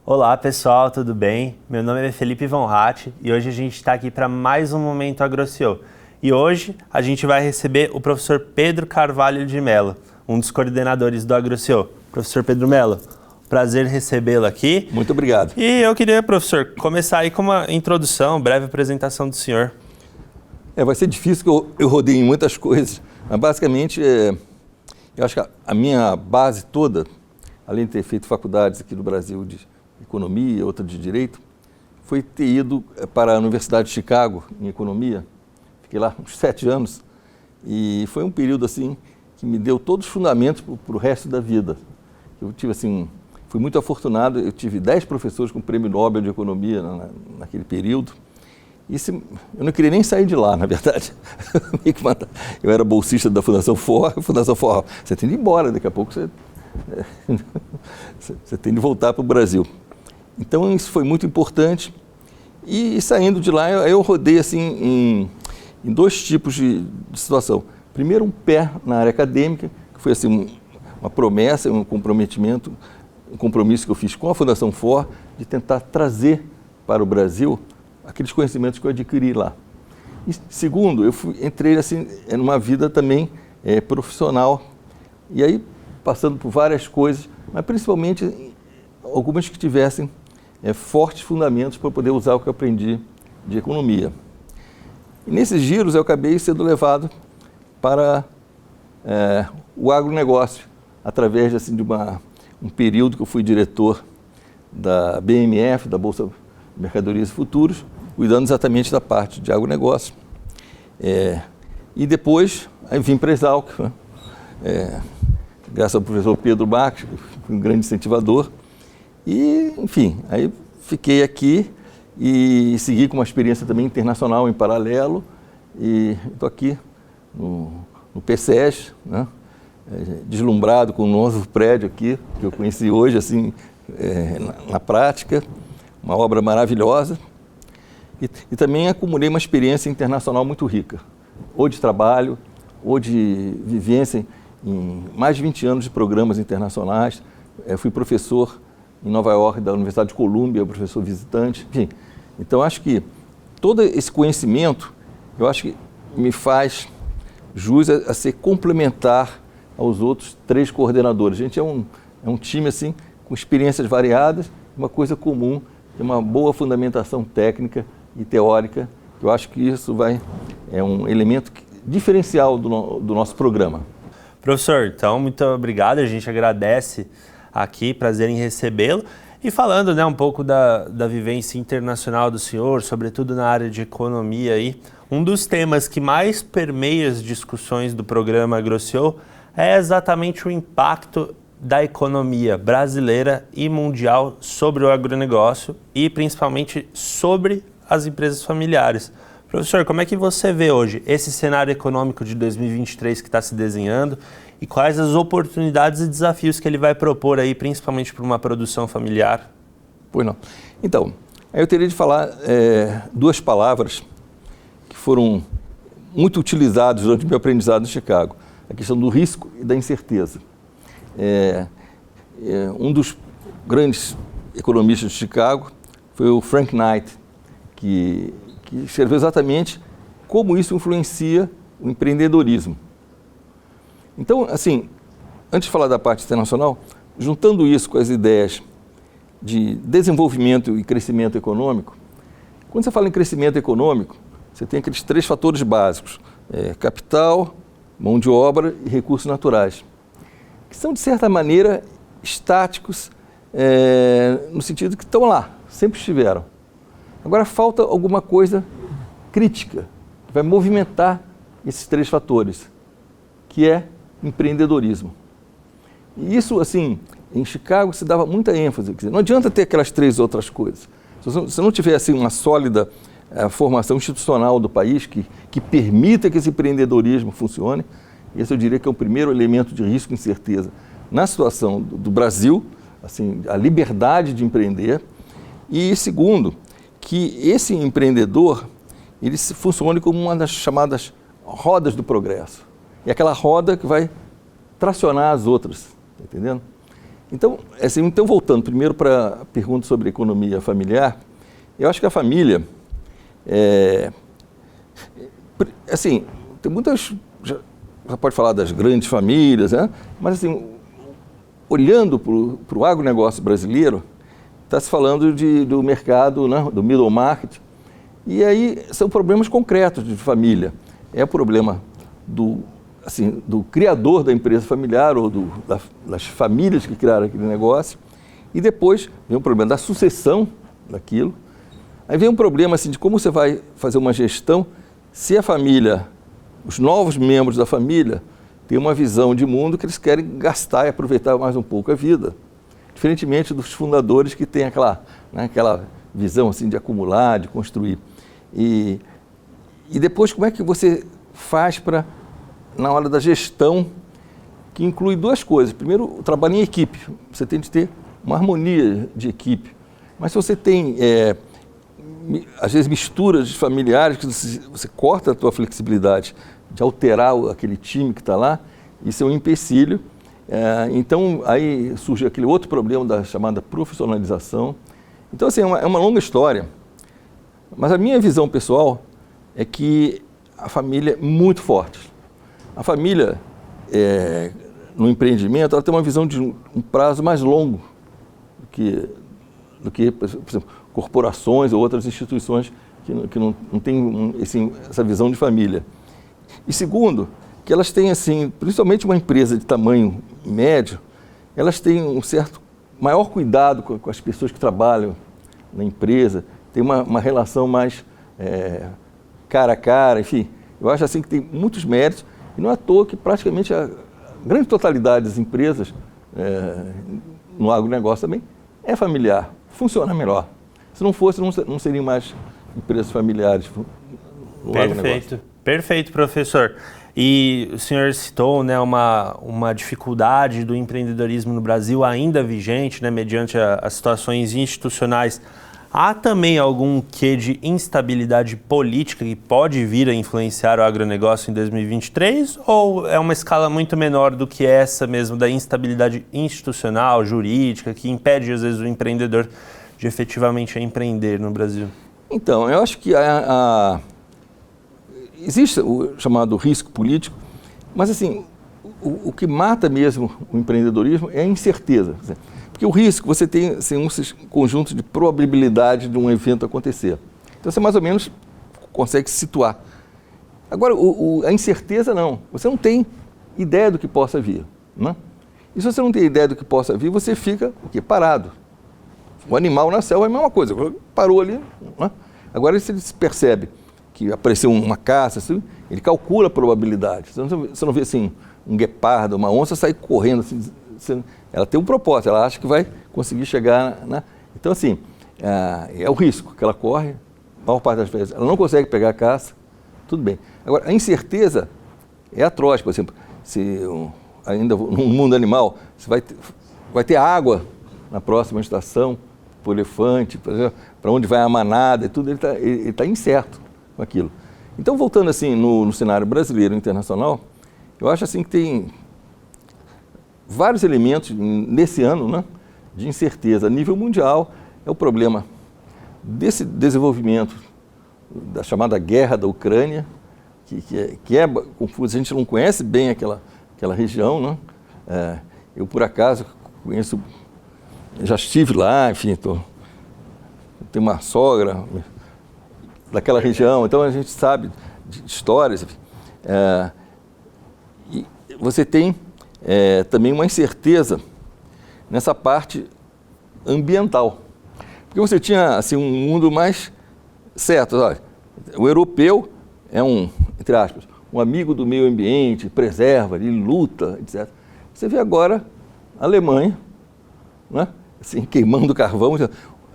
Olá pessoal, tudo bem? Meu nome é Felipe Von Hatt e hoje a gente está aqui para mais um Momento Agrocio. E hoje a gente vai receber o professor Pedro Carvalho de Mello, um dos coordenadores do Agrocio. Professor Pedro Mello, prazer recebê-lo aqui. Muito obrigado. E eu queria, professor, começar aí com uma introdução, breve apresentação do senhor. Vai ser difícil, que eu rodei em muitas coisas, mas basicamente eu acho que a minha base toda, além de ter feito faculdades aqui no Brasil de economia, outra de direito, foi ter ido para a Universidade de Chicago em economia. Fiquei lá uns 7 anos e foi um período assim que me deu todos os fundamentos para o resto da vida. Eu tive assim, fui muito afortunado, eu tive 10 professores com prêmio Nobel de Economia naquele período. E eu não queria nem sair de lá, na verdade. Eu era bolsista da Fundação Forra, você tem de ir embora, daqui a pouco você tem de voltar para o Brasil. Então isso foi muito importante. E saindo de lá, eu rodei assim em 2 tipos de situação. Primeiro, um pé na área acadêmica, que foi assim uma promessa, um comprometimento, um compromisso que eu fiz com a Fundação Forra de tentar trazer para o Brasil aqueles conhecimentos que eu adquiri lá. E segundo, eu entrei assim numa vida também profissional, e aí passando por várias coisas, mas principalmente algumas que tivessem fortes fundamentos para poder usar o que eu aprendi de economia. E nesses giros eu acabei sendo levado para o agronegócio, através assim, de um período que eu fui diretor da BMF, da Bolsa de Mercadorias e Futuros, cuidando exatamente da parte de agronegócio. E depois aí vim para a Exalc, graças ao professor Pedro Marques, que foi um grande incentivador. E, enfim, aí fiquei aqui e segui com uma experiência também internacional em paralelo. E estou aqui no PCES, né? Deslumbrado com um novo prédio aqui, que eu conheci hoje, assim, na prática, uma obra maravilhosa. E também acumulei uma experiência internacional muito rica, ou de trabalho, ou de vivência em mais de 20 anos de programas internacionais. Fui professor em Nova York da Universidade de Colômbia, professor visitante, enfim. Então acho que todo esse conhecimento, eu acho que me faz jus a ser complementar aos outros 3 coordenadores. A gente é um time assim, com experiências variadas, uma coisa comum, que é uma boa fundamentação técnica e teórica. Eu acho que isso é um elemento diferencial do nosso programa. Professor, então muito obrigado, a gente agradece aqui, prazer em recebê-lo. E falando um pouco da vivência internacional do senhor, sobretudo na área de economia, aí, um dos temas que mais permeia as discussões do programa Agrocio é exatamente o impacto da economia brasileira e mundial sobre o agronegócio e principalmente sobre as empresas familiares. Professor, como é que você vê hoje esse cenário econômico de 2023 que está se desenhando e quais as oportunidades e desafios que ele vai propor aí, principalmente para uma produção familiar? Pois não. Então, eu teria de falar 2 palavras que foram muito utilizadas durante o meu aprendizado em Chicago. A questão do risco e da incerteza. Um dos grandes economistas de Chicago foi o Frank Knight, que escreveu exatamente como isso influencia o empreendedorismo. Então, assim, antes de falar da parte internacional, juntando isso com as ideias de desenvolvimento e crescimento econômico, quando você fala em crescimento econômico, você tem aqueles 3 fatores básicos, capital, mão de obra e recursos naturais, que são, de certa maneira, estáticos, no sentido que estão lá, sempre estiveram. Agora falta alguma coisa crítica, que vai movimentar esses 3 fatores, que é empreendedorismo. E isso, assim, em Chicago se dava muita ênfase. Quer dizer, não adianta ter aquelas 3 outras coisas. Se você não tiver assim, uma sólida formação institucional do país que permita que esse empreendedorismo funcione, esse eu diria que é o primeiro elemento de risco e incerteza na situação do Brasil, assim, a liberdade de empreender. E segundo, que esse empreendedor ele funcione como uma das chamadas rodas do progresso. É aquela roda que vai tracionar as outras, tá entendendo? Então, assim, voltando primeiro para a pergunta sobre economia familiar, eu acho que a família, assim, tem muitas, já pode falar das grandes famílias, né? Mas assim, olhando para o agronegócio brasileiro, está se falando do mercado, né? Do middle market, e aí são problemas concretos de família. É o problema do criador da empresa familiar ou das famílias que criaram aquele negócio, e depois vem o problema da sucessão daquilo. Aí vem um problema assim, de como você vai fazer uma gestão se a família, os novos membros da família, têm uma visão de mundo que eles querem gastar e aproveitar mais um pouco a vida. Diferentemente dos fundadores que têm aquela visão assim, de acumular, de construir. E depois, como é que você faz para, na hora da gestão, que inclui duas coisas. Primeiro, o trabalho em equipe. Você tem de ter uma harmonia de equipe. Mas se você tem, às vezes, misturas familiares, que você corta a tua flexibilidade de alterar aquele time que está lá, isso é um empecilho. Então, aí surge aquele outro problema da chamada profissionalização. Então, assim, é uma longa história. Mas a minha visão pessoal é que a família é muito forte. A família, no empreendimento, ela tem uma visão de um prazo mais longo do que, por exemplo, corporações ou outras instituições que não têm essa visão de família. E segundo, que elas têm, assim, principalmente uma empresa de tamanho médio, elas têm um certo maior cuidado com as pessoas que trabalham na empresa, tem uma relação mais cara a cara, enfim. Eu acho assim que tem muitos méritos, e não é à toa que praticamente a grande totalidade das empresas no agronegócio também é familiar, funciona melhor. Se não fosse, não seriam mais empresas familiares no agronegócio. Perfeito, professor. E o senhor citou, né, uma dificuldade do empreendedorismo no Brasil ainda vigente, né, mediante as situações institucionais. Há também algum quê de instabilidade política que pode vir a influenciar o agronegócio em 2023? Ou é uma escala muito menor do que essa mesmo da instabilidade institucional, jurídica, que impede, às vezes, o empreendedor de efetivamente empreender no Brasil? Então, eu acho que existe o chamado risco político, mas assim, o que mata mesmo o empreendedorismo é a incerteza. Porque o risco, você tem assim, um conjunto de probabilidade de um evento acontecer. Então você mais ou menos consegue se situar. Agora, a incerteza não. Você não tem ideia do que possa vir. Né? E se você não tem ideia do que possa vir, você fica parado. O animal na selva é a mesma coisa. Parou ali. Né? Agora, se ele se percebe que apareceu uma caça, assim, ele calcula a probabilidade. Você não vê assim, um guepardo, uma onça sair correndo assim. Ela tem um propósito, ela acha que vai conseguir chegar Então, assim, é o risco que ela corre, a maior parte das vezes. Ela não consegue pegar a caça, tudo bem. Agora, a incerteza é atroz, por exemplo, se ainda no mundo animal, você vai ter água na próxima estação, para o elefante, para onde vai a manada e tudo, ele está incerto com aquilo. Então, voltando assim no cenário brasileiro e internacional, eu acho assim que tem vários elementos nesse ano, né, de incerteza. A nível mundial, é o problema desse desenvolvimento da chamada guerra da Ucrânia, que é confuso, a gente não conhece bem aquela região. Né? Eu, por acaso, conheço, já estive lá, enfim, tenho uma sogra daquela região, então a gente sabe de histórias. E você tem também uma incerteza nessa parte ambiental. Porque você tinha assim, um mundo mais certo. Olha, o europeu é entre aspas, um amigo do meio ambiente, preserva, ele luta, etc. Você vê agora a Alemanha, né, assim, queimando carvão.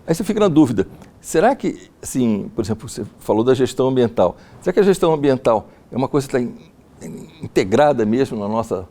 Aí você fica na dúvida, será que, assim, por exemplo, você falou da gestão ambiental, será que a gestão ambiental é uma coisa que está integrada mesmo na nossa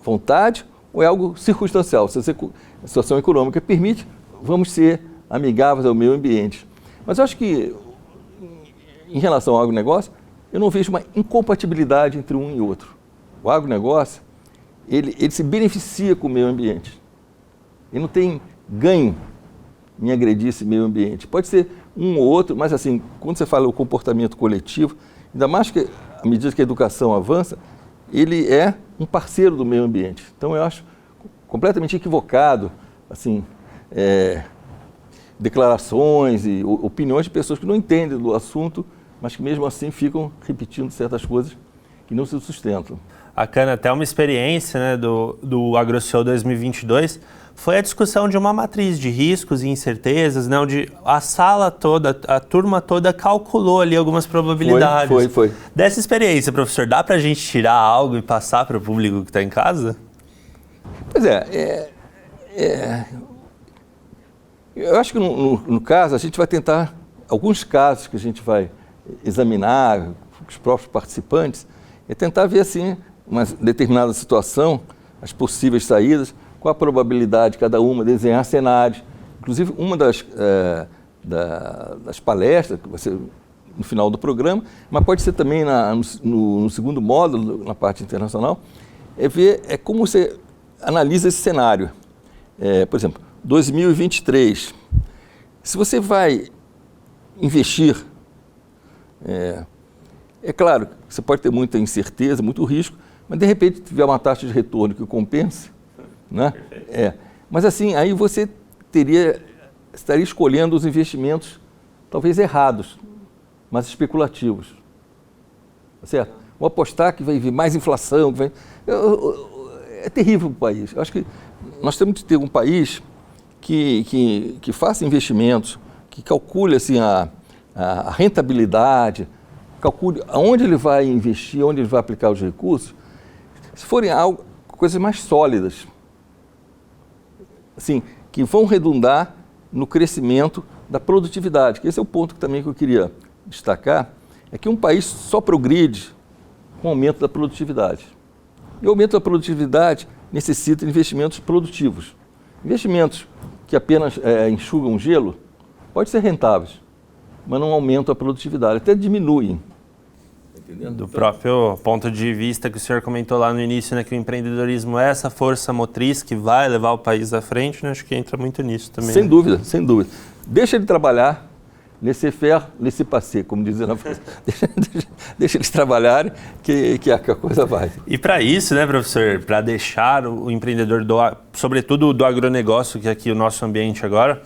vontade, ou é algo circunstancial? Se a situação econômica permite, vamos ser amigáveis ao meio ambiente. Mas eu acho que, em relação ao agronegócio, eu não vejo uma incompatibilidade entre um e outro. O agronegócio, ele se beneficia com o meio ambiente. Ele não tem ganho em agredir esse meio ambiente. Pode ser um ou outro, mas assim, quando você fala o comportamento coletivo, ainda mais que à medida que a educação avança, ele é um parceiro do meio ambiente. Então eu acho completamente equivocado, assim, declarações e opiniões de pessoas que não entendem do assunto, mas que mesmo assim ficam repetindo certas coisas que não se sustentam. Bacana, até uma experiência, né, do AgroShow 2022 foi a discussão de uma matriz de riscos e incertezas, né, onde a sala toda, a turma toda calculou ali algumas probabilidades. Foi. Dessa experiência, professor, dá para a gente tirar algo e passar para o público que está em casa? Pois eu acho que no caso a gente vai tentar, alguns casos que a gente vai examinar com os próprios participantes, é tentar ver assim, uma determinada situação, as possíveis saídas, qual a probabilidade de cada uma, desenhar cenários. Inclusive, uma das palestras, que vai ser no final do programa, mas pode ser também no segundo módulo, na parte internacional, é ver como você analisa esse cenário. Por exemplo, 2023, se você vai investir, é claro, você pode ter muita incerteza, muito risco, mas de repente tiver uma taxa de retorno que compense, né? Mas assim, aí você estaria escolhendo os investimentos talvez errados, mas especulativos. Tá certo? Ou apostar que vai vir mais inflação, é terrível para o país. Eu acho que nós temos que ter um país que faça investimentos, que calcule assim, a rentabilidade, calcule aonde ele vai investir, onde ele vai aplicar os recursos, se forem coisas mais sólidas, assim, que vão redundar no crescimento da produtividade, que esse é o ponto também que eu queria destacar, é que um país só progride com o aumento da produtividade. E o aumento da produtividade necessita de investimentos produtivos. Investimentos que apenas enxugam gelo podem ser rentáveis, mas não aumentam a produtividade, até diminuem. Do próprio ponto de vista que o senhor comentou lá no início, né, que o empreendedorismo é essa força motriz que vai levar o país à frente, né, acho que entra muito nisso também. Sem dúvida, sem dúvida. Deixa ele trabalhar, laissez faire, laissez passer, como dizem na frase. Deixa eles trabalharem que a coisa vai. E para isso, né, professor, para deixar o empreendedor, sobretudo do agronegócio, que é aqui o nosso ambiente agora,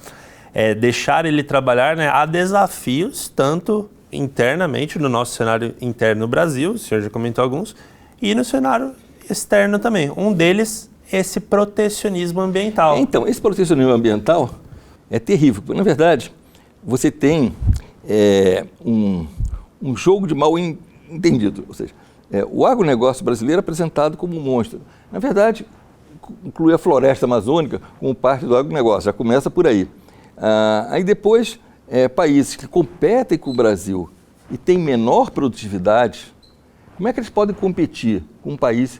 deixar ele trabalhar, né, há desafios tanto internamente no nosso cenário interno no Brasil, o senhor já comentou alguns, e no cenário externo também. Um deles, esse protecionismo ambiental. Então, esse protecionismo ambiental é terrível, porque, na verdade, você tem um jogo de mal entendido, ou seja, o agronegócio brasileiro é apresentado como um monstro. Na verdade, inclui a floresta amazônica como parte do agronegócio, já começa por aí. Aí depois, países que competem com o Brasil e têm menor produtividade, como é que eles podem competir com um país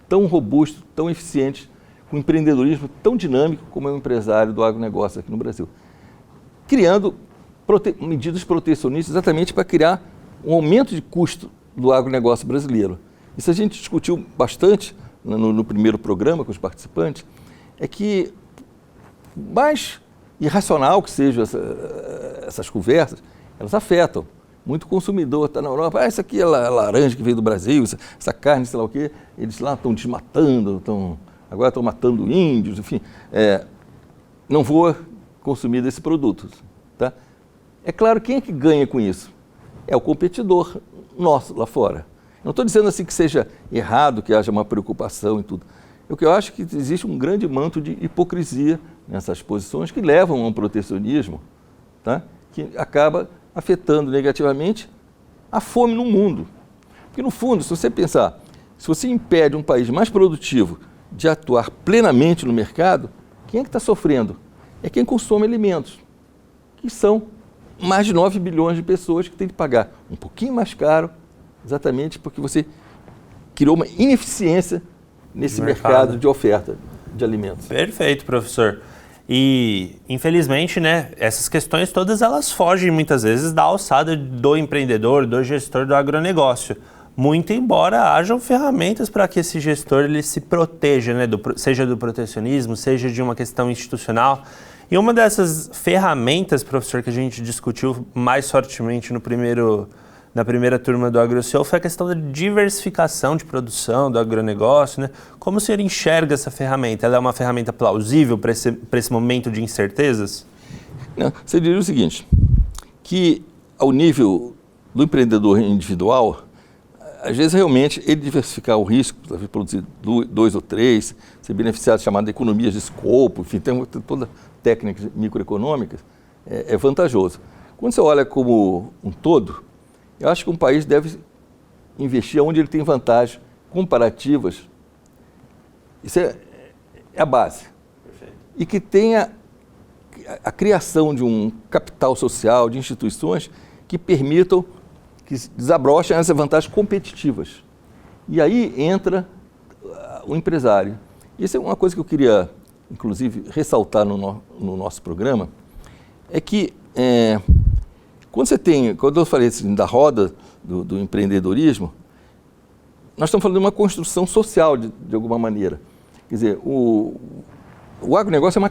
tão robusto, tão eficiente, com um empreendedorismo tão dinâmico como é o empresário do agronegócio aqui no Brasil? Criando medidas protecionistas exatamente para criar um aumento de custo do agronegócio brasileiro. Isso a gente discutiu bastante no primeiro programa com os participantes, é que mais irracional que sejam essas conversas, elas afetam. Muito consumidor está na Europa, isso aqui é laranja que veio do Brasil, essa carne, sei lá o quê, eles lá estão desmatando, agora estão matando índios, enfim, não vou consumir desse produto. Tá? É claro, quem é que ganha com isso? É o competidor nosso lá fora. Não estou dizendo assim que seja errado, que haja uma preocupação e tudo. O que eu acho que existe um grande manto de hipocrisia nessas posições que levam a um protecionismo, tá? Que acaba afetando negativamente a fome no mundo. Porque, no fundo, se você pensar, se você impede um país mais produtivo de atuar plenamente no mercado, quem é que está sofrendo? É quem consome alimentos, que são mais de 9 bilhões de pessoas que têm que pagar um pouquinho mais caro, exatamente porque você criou uma ineficiência nesse mercado de oferta de alimentos. Perfeito, professor. E, infelizmente, né, essas questões todas elas fogem muitas vezes da alçada do empreendedor, do gestor do agronegócio. muito embora hajam ferramentas para que esse gestor ele se proteja, né, seja do protecionismo, seja de uma questão institucional. E uma dessas ferramentas, professor, que a gente discutiu mais fortemente na primeira turma do AgroCEO foi a questão da diversificação de produção do agronegócio, né? Como o senhor enxerga essa ferramenta? Ela é uma ferramenta plausível para esse momento de incertezas? Não, você diria o seguinte, que ao nível do empreendedor individual, às vezes realmente ele diversificar o risco, talvez produzir 2 ou 3, ser beneficiado, chamado de economias de escopo, enfim, tem toda técnicas microeconômicas, é vantajoso. Quando você olha como um todo, eu acho que um país deve investir onde ele tem vantagens comparativas. Isso é a base. Perfeito. E que tenha a criação de um capital social, de instituições que permitam que desabrochem essas vantagens competitivas. E aí entra o empresário. Isso é uma coisa que eu queria, inclusive, ressaltar no nosso programa, é que quando eu falei assim, da roda do empreendedorismo, nós estamos falando de uma construção social, de alguma maneira. Quer dizer, o agronegócio é uma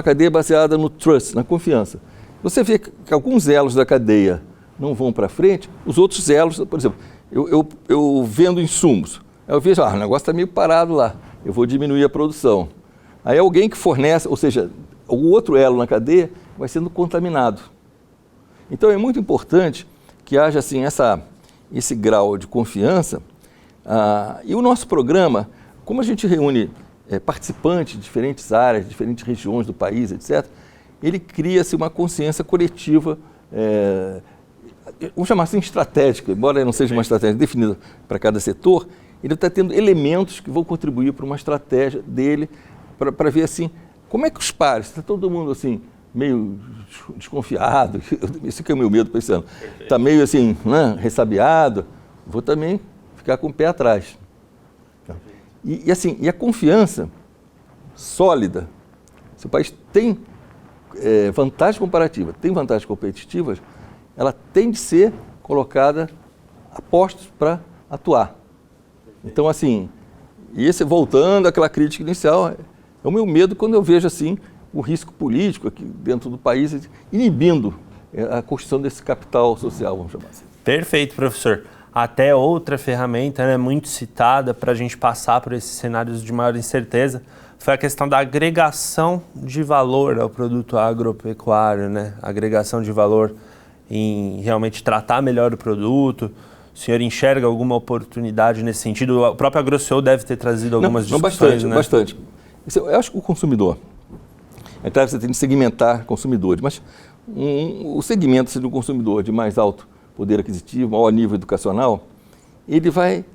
cadeia baseada no trust, na confiança. Você vê que alguns elos da cadeia não vão para frente, os outros elos, por exemplo, eu vendo insumos, eu vejo, o negócio está meio parado lá, eu vou diminuir a produção. Aí alguém que fornece, ou seja, o outro elo na cadeia vai sendo contaminado. Então é muito importante que haja assim, esse grau de confiança. E o nosso programa, como a gente reúne participantes de diferentes áreas, diferentes regiões do país, etc., ele cria-se uma consciência coletiva, vamos chamar assim estratégica, embora não seja uma estratégia definida para cada setor, ele está tendo elementos que vão contribuir para uma estratégia dele, para ver assim, como é que os pares, está todo mundo assim, meio desconfiado, esse que é o meu medo para esse ano, está meio assim, né, ressabiado, vou também ficar com o pé atrás. E a confiança sólida, se o país tem vantagem comparativa, tem vantagens competitivas, ela tem de ser colocada a postos para atuar. Então, assim, voltando àquela crítica inicial, é o meu medo quando eu vejo assim o risco político aqui dentro do país inibindo a construção desse capital social, vamos chamar assim. Perfeito, professor. Até outra ferramenta, né, muito citada para a gente passar por esses cenários de maior incerteza foi a questão da agregação de valor ao produto agropecuário, né? Agregação de valor em realmente tratar melhor o produto. O senhor enxerga alguma oportunidade nesse sentido? O próprio AgroCEO deve ter trazido algumas discussões, né? Bastante. Eu acho que o consumidor, é claro que você tem que segmentar consumidores, mas o segmento do consumidor de mais alto poder aquisitivo, maior nível educacional, ele vai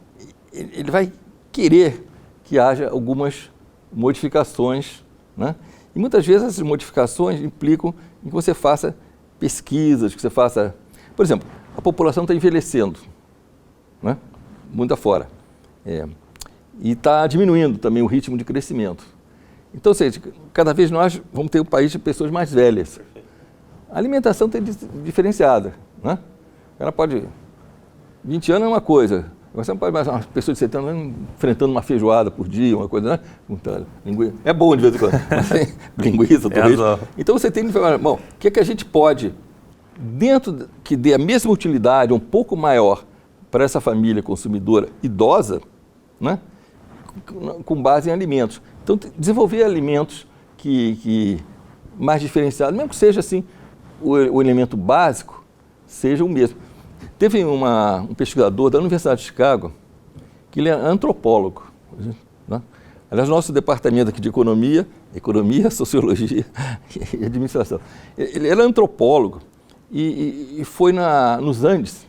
querer que haja algumas modificações, né? E muitas vezes essas modificações implicam em que você faça pesquisas, que você faça... Por exemplo, a população está envelhecendo, né? Mundo afora. E está diminuindo também o ritmo de crescimento. Então, ou seja, cada vez nós vamos ter um país de pessoas mais velhas. A alimentação tem diferenciada, né? Ela pode... 20 anos é uma coisa. Você não pode mais uma pessoa de 70 anos enfrentando uma feijoada por dia, uma coisa, né? Linguiça. É bom de vez em quando. Linguiça, torresmo. Então você tem que falar, bom, o que é que a gente pode, dentro que dê a mesma utilidade, um pouco maior, para essa família consumidora idosa, né? Com base em alimentos. Então, desenvolver alimentos que mais diferenciados, mesmo que seja assim, o elemento básico seja o mesmo. Teve um pesquisador da Universidade de Chicago, que ele é antropólogo, né? Aliás, nosso departamento aqui de economia, sociologia e administração. Ele era antropólogo e foi nos Andes,